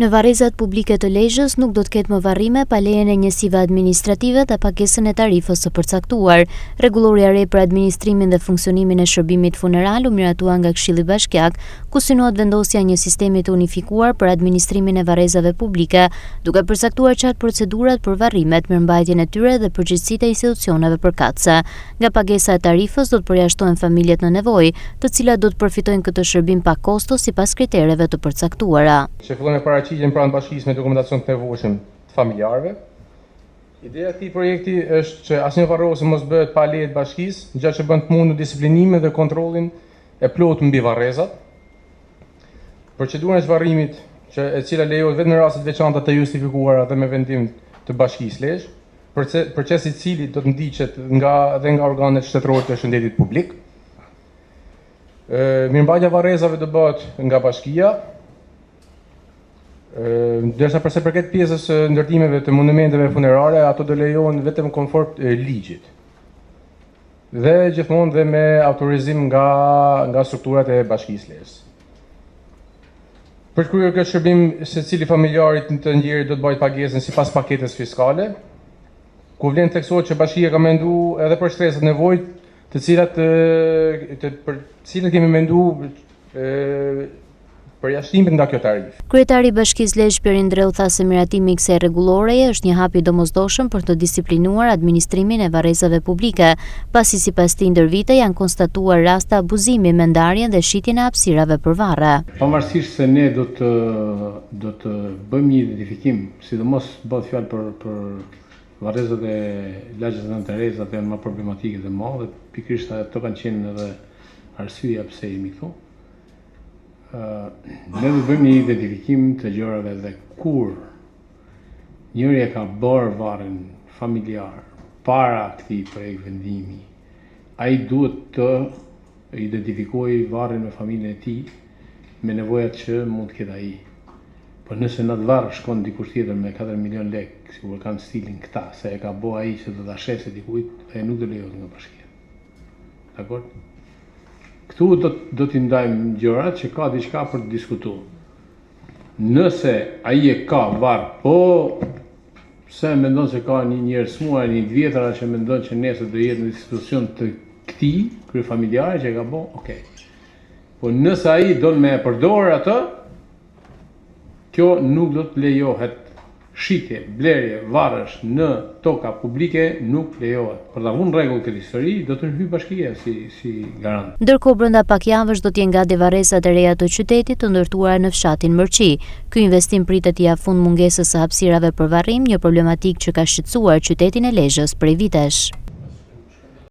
Në varrezat publike të Lezhës nuk do të ketë më varrime pa lejen e njësive administrative dhe pagesën e tarifës së përcaktuar. Rregulloria e re për administrimin dhe funksionimin e shërbimit funeral u miratua nga Këshilli Bashkiak, ku synohet vendosja e një sistemi të unifikuar për administrimin e varrezave publike, duke përcaktuar qartë procedurat për varrimet, mirëmbajtjen e tyre dhe përgjegjësitë e institucioneve përkatëse. Nga pagesa e tarifës do të përjashtohen familjet në nevojë, të cilat do të përfitojnë këtë shërbim pa kosto sipas kritereve të përcaktuara. Paraqitjen pranë bashkisë me dokumentacion të nevojshëm të familjarëve. Ideja e këtij projekti është që asnjë varrosë mos bëhet pa leje të bashkisë, gjë që bën të mundur disiplinimin dhe kontrollin e plotë mbi varrezat. Procedura e zvarrimit, e cila lejohet vetëm në raste të veçanta të justifikuara dhe me vendim të bashkisë Lezhë, procesi i cili do të ndiqet nga organet shtetërore të shëndetit publik. Mirëmbajtja e varrezave do bëhet nga bashkia. Derisa përse përket pjesës së ndërtimeve të monumenteve funerare, ato do lejohen vetëm konform ligjit. Dhe gjithmonë dhe me autorizim nga strukturat e bashkisë Lezhës. Për të kryer këtë shërbim, secili familjarit të ndjerit do të bëjë pagesën sipas paketës fiskale, ku vlen theksohet që bashkia ka menduar edhe për shtresat nevojë, të cilat kemi menduar përjashtimet nga kjo tarifë. Kryetari i Bashkisë Lezhë Perindreu tha se miratimi i kësaj rregulloreje është një hap i domosdoshëm për të disiplinuar administrimin e varrezave publike, pasi sipas tij ndër vite janë konstatuar raste abuzimi me ndarjen dhe shitjen e hapësirave për varre. Pavarësisht se ne do të bëjmë një identifikim, sidomos bëhet fjalë për varrezat e lagjës Nën Tereza, që janë më problematike dhe më, dhe pikërisht ato kanë qenë edhe arsyeja pse jemi këtu. Ne do bëjmë një identifikim të gjërave dhe kur njëri e ka bërë varrin familjar para këtij projekt vendimi, ai duhet të identifikojë varrin me familjen e tij me nevojat që mund të ketë ai. Por nëse në atë varr shkon dikush tjetër me 4 milion lekë, sikur kanë stilin këta, se e ka bë ai që do ta shesë dikujt, ai nuk do lejohet nga bashkia. Dakor? Këtu do t'i ndajmë gjërat që ka diçka për të diskutuar. Nëse ai e ka varr, po pse mendon se ka një njerëzmuar, një të vjetër që mendon që nesër do jetë në situacion të këtij kryefamiljare që e ka bë, okay. Po nëse ai don me përdor atë, kjo nuk do të lejohet. Shitje, blerje, varrësh në toka publike nuk lejohet. Për ta vënë rregull këtë histori, do të hyjë bashkia si garant. Ndërkohë brenda pak javësh do të jenë gati varrezat e reja të qytetit të ndërtuara në fshatin Mërqi. Ky investim pritet t'i ia fund mungesës së hapësirave për varrim, një problematikë që ka shqetësuar qytetin e Lezhës prej vitesh.